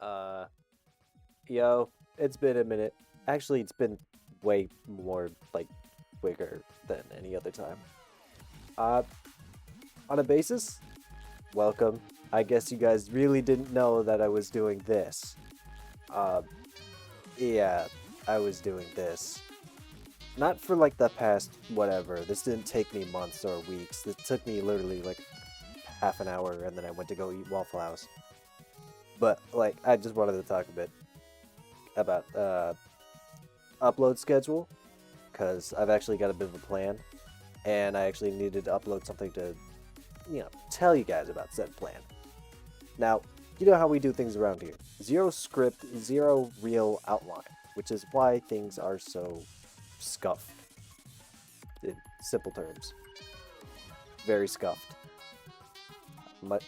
Uh, Yo, it's been a minute. Actually, it's been way more, like, quicker than any other time. Uh, on a basis, welcome. I guess you guys really didn't know that I was doing this. Uh, yeah, I was doing this. Not for, like, the past whatever. This didn't take me months or weeks. It took me literally, like, half an hour, and then I went to go eat Waffle House. But, like, I just wanted to talk a bit about, upload schedule, because I've actually got a bit of a plan, and I actually needed to upload something to, tell you guys about said plan. Now, you know how we do things around here. Zero script, zero real outline, which is why things are so scuffed. In simple terms. Very scuffed. Much,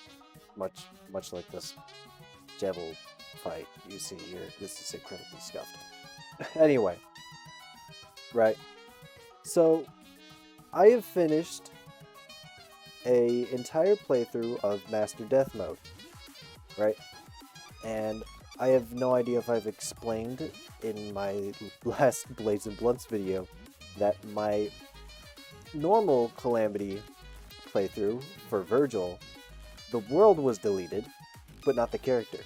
much like this Jevil fight you see here. This is incredibly scuffed. Anyway, right. So, I have finished a entire playthrough of Master Death Mode, right? And I have no idea if I've explained in my last Blades and Blunts video that my normal Calamity playthrough for Virgil, the world was deleted, but not the character.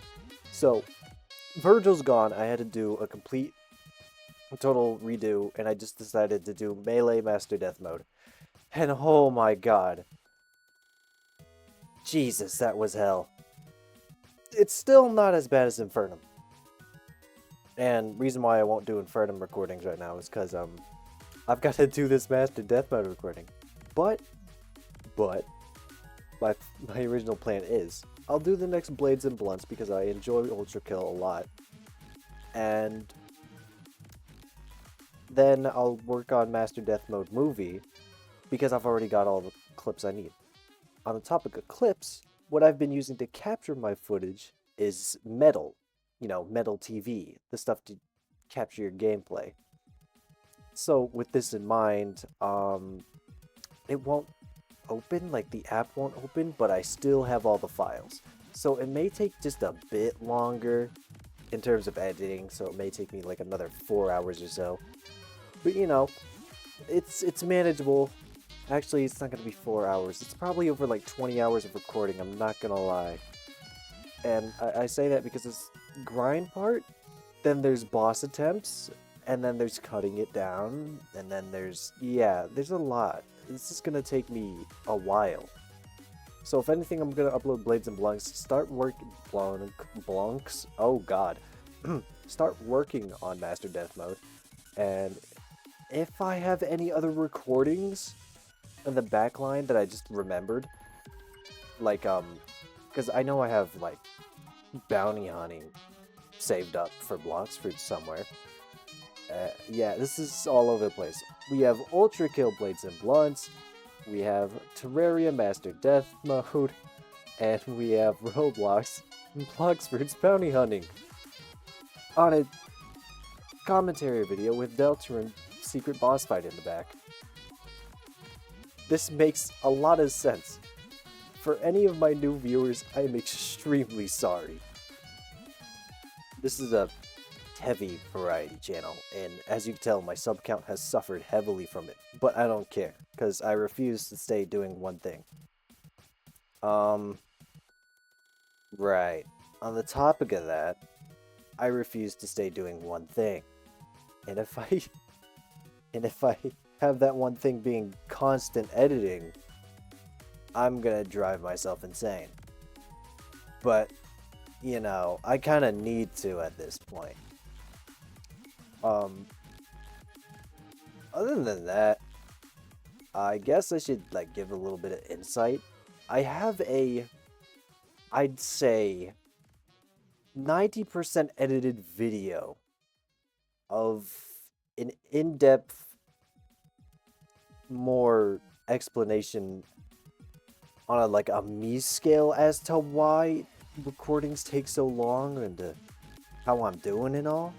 So, Virgil's gone. I had to do a complete total redo, and I just decided to do Melee Master Death Mode. And oh my god. Jesus, that was hell. It's still not as bad as Infernum. And reason why I won't do Infernum recordings right now is because I've got to do this Master Death Mode recording. But my original plan is I'll do the next Blades and Blunts because I enjoy Ultra Kill a lot. And then I'll work on Master Death Mode movie because I've already got all the clips I need. On the topic of clips, what I've been using to capture my footage is Metal. Metal TV, the stuff to capture your gameplay. So with this in mind, it won't open, like the app won't open, but I still have all the files. So it may take just a bit longer in terms of editing, so it may take me like another 4 hours or so. But it's manageable. Actually, it's not going to be 4 hours. It's probably over like 20 hours of recording, I'm not going to lie. And I say that because it's grind part, then there's boss attempts, and then there's cutting it down, and then there's a lot. This is going to take me a while. So if anything, I'm going to upload Blades and Blunks, start working, Blunks, oh god. Start working on Master Death Mode, and if I have any other recordings in the backline that I just remembered, like, because I know I have, like, bounty hunting saved up for Blox Fruit somewhere. Yeah, this is all over the place. We have Ultra Kill Blades and Blunts, we have Terraria Master Death Mode, and we have Roblox Blox Fruit's bounty hunting. On a commentary video with Deltrarune secret boss fight in the back. This makes a lot of sense. For any of my new viewers, I am extremely sorry. This is a heavy variety channel, and as you can tell, my sub count has suffered heavily from it, but I don't care, because I refuse to stay doing one thing. Right. On the topic of that, I refuse to stay doing one thing. And if I have that one thing being constant editing, I'm gonna drive myself insane. But, I kind of need to at this point. Other than that, I guess I should, like, give a little bit of insight. I have I'd say, 90% edited video of an in-depth, more explanation on a me scale as to why recordings take so long and how I'm doing and all.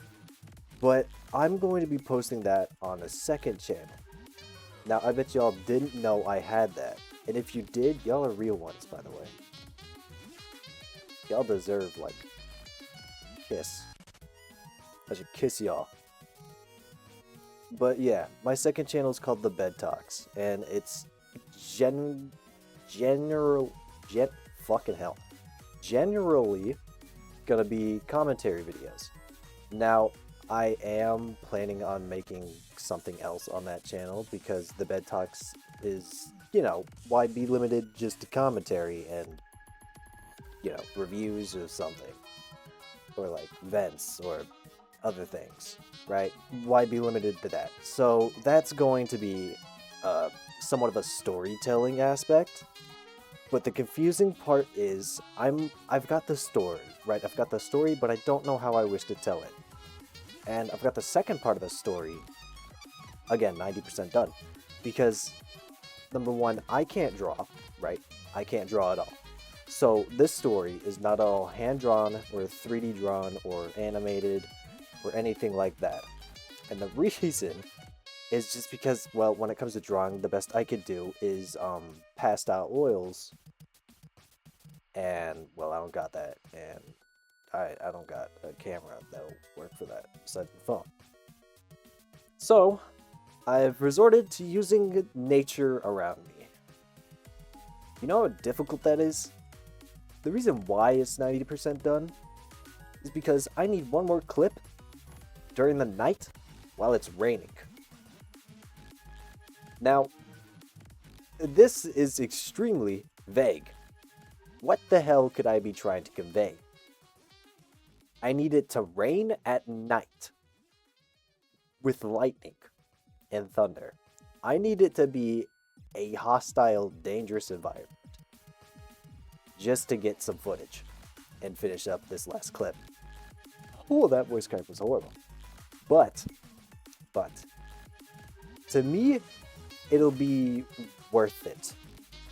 But I'm going to be posting that on a second channel. Now, I bet y'all didn't know I had that. And if you did, y'all are real ones, by the way. Y'all deserve, like, kiss. I should kiss y'all. But yeah, my second channel is called The Bed Talks, and it's generally gonna be commentary videos. Now, I am planning on making something else on that channel because The Bed Talks is, why be limited just to commentary and, reviews or something, or like vents or other things, right? Why be limited to that? So that's going to be somewhat of a storytelling aspect. But the confusing part is I've got the story, right? I've got the story, but I don't know how I wish to tell it. And I've got the second part of the story, again, 90% done. Because, number one, I can't draw, right? I can't draw at all. So this story is not all hand-drawn or 3D drawn or animated or anything like that. And the reason is just because, well, when it comes to drawing, the best I could do is pastel oils. And, well, I don't got that. And I don't got a camera that'll work for that besides the phone. So, I've resorted to using nature around me. You know how difficult that is? The reason why it's 90% done is because I need one more clip during the night while it's raining. Now, this is extremely vague. What the hell could I be trying to convey? I need it to rain at night with lightning and thunder. I need it to be a hostile, dangerous environment just to get some footage and finish up this last clip. Oh, that voice crack was horrible. But, to me, it'll be worth it.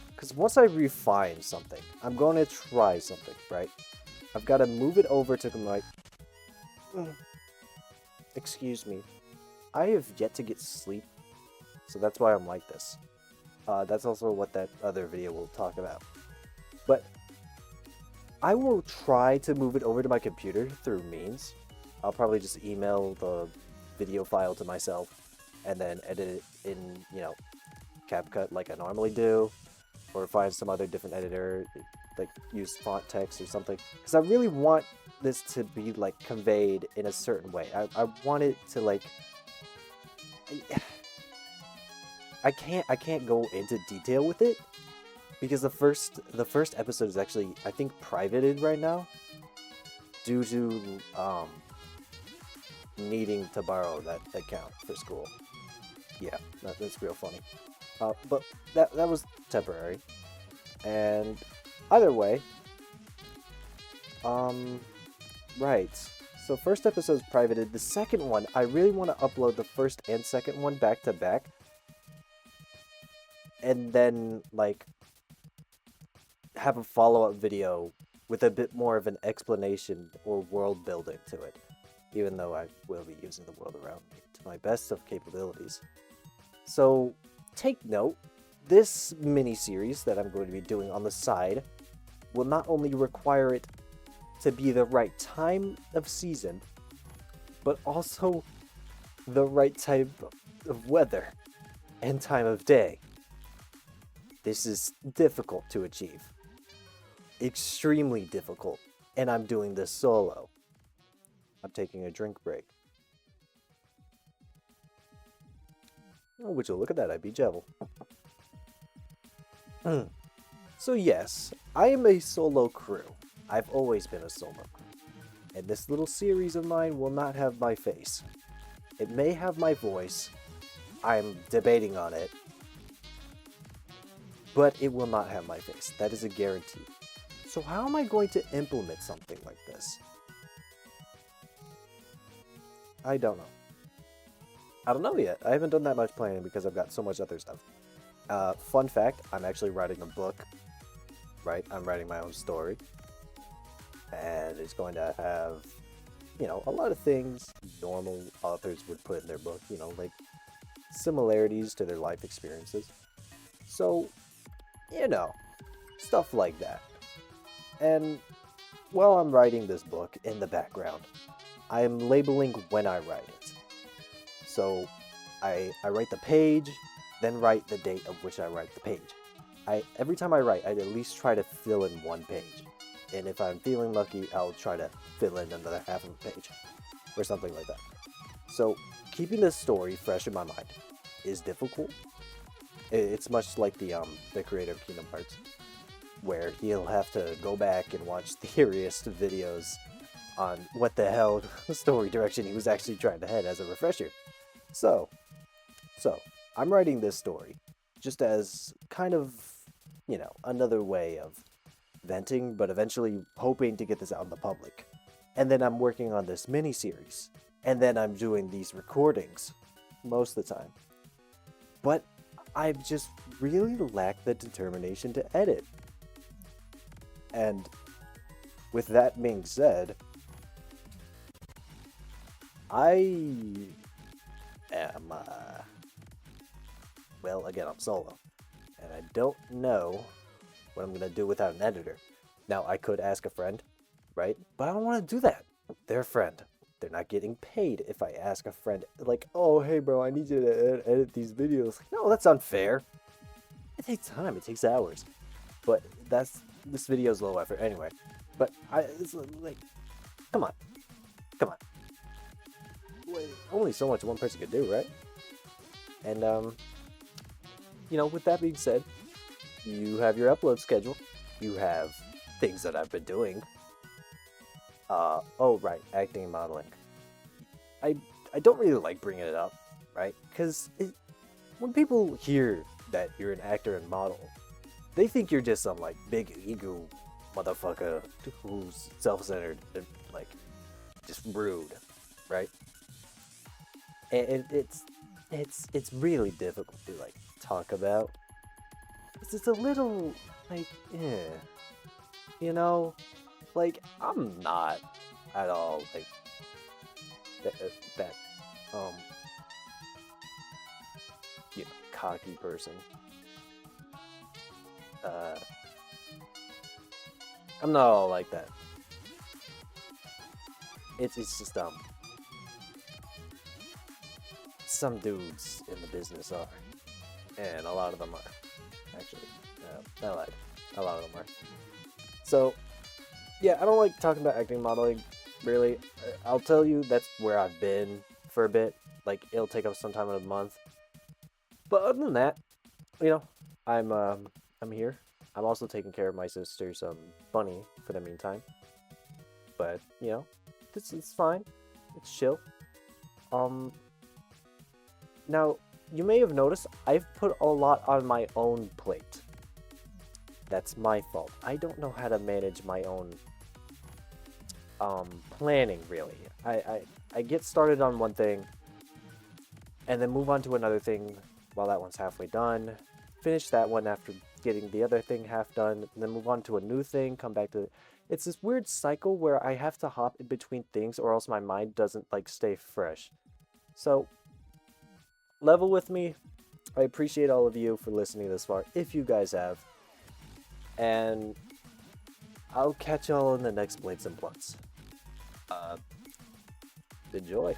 Because once I refine something, I'm going to try something, right? I've got to move it over to my... Excuse me. I have yet to get sleep, so that's why I'm like this. That's also what that other video will talk about. But I will try to move it over to my computer through means. I'll probably just email the video file to myself and then edit it in, CapCut like I normally do, or find some other different editor, like use font text or something. Because I really want this to be like conveyed in a certain way. I want it to like... I can't go into detail with it because the first episode is actually, I think, privated right now due to needing to borrow that account for school. Yeah, that's real funny. But that was temporary. And either way, right. So first episode's privated. The second one, I really want to upload the first and second one back to back. And then, like, have a follow-up video with a bit more of an explanation or world building to it. Even though I will be using the world around me to my best of capabilities. So, take note, this mini-series that I'm going to be doing on the side will not only require it to be the right time of season, but also the right type of weather and time of day. This is difficult to achieve. Extremely difficult. And I'm doing this solo. I'm taking a drink break. Oh, would you look at that? I beat Jevil. So yes, I am a solo crew. I've always been a solo crew. And this little series of mine will not have my face. It may have my voice. I'm debating on it. But it will not have my face. That is a guarantee. So how am I going to implement something like this? I don't know. I don't know yet. I haven't done that much planning because I've got so much other stuff. Fun fact, I'm actually writing a book. Right? I'm writing my own story. And it's going to have, a lot of things normal authors would put in their book. Like similarities to their life experiences. So, stuff like that. And while I'm writing this book in the background, I am labeling when I write it. So I write the page, then write the date of which I write the page. Every time I write, I at least try to fill in one page. And if I'm feeling lucky, I'll try to fill in another half of a page or something like that. So keeping this story fresh in my mind is difficult. It's much like the creator of Kingdom Hearts, where he'll have to go back and watch the eeriest videos on what the hell story direction he was actually trying to head as a refresher. So I'm writing this story just as kind of, another way of venting, but eventually hoping to get this out in the public. And then I'm working on this mini-series. And then I'm doing these recordings most of the time. But I just really lack the determination to edit. And with that being said, I am, well, again, I'm solo. And I don't know what I'm going to do without an editor. Now, I could ask a friend, right? But I don't want to do that. They're a friend. They're not getting paid if I ask a friend, like, oh, hey, bro, I need you to edit these videos. No, that's unfair. It takes time. It takes hours. But this video is low effort anyway. But it's like, come on. Wait, only so much one person could do, right? And, with that being said, you have your upload schedule. You have things that I've been doing. Oh, right, acting and modeling. I don't really like bringing it up, right? Because when people hear that you're an actor and model, they think you're just some, like, big ego motherfucker who's self-centered and, like, just rude, right? And it's really difficult to, like, talk about. It's a little, like, like, I'm not at all, like, that cocky person. I'm not all like that. It's just, some dudes in the business are. And a lot of them are. Actually, I lied. A lot of them are. So, yeah, I don't like talking about acting and modeling, really. I'll tell you that's where I've been for a bit. Like, it'll take up some time in a month. But other than that, I'm here. I'm also taking care of my sister's bunny for the meantime. But, it's fine. It's chill. Now, you may have noticed I've put a lot on my own plate. That's my fault. I don't know how to manage my own planning, really. I get started on one thing and then move on to another thing while that one's halfway done. Finish that one after getting the other thing half done, and then move on to a new thing, come back to... It's this weird cycle where I have to hop in between things or else my mind doesn't, like, stay fresh. So, level with me. I appreciate all of you for listening this far, if you guys have. And I'll catch y'all in the next Blades and Blunts. Enjoy.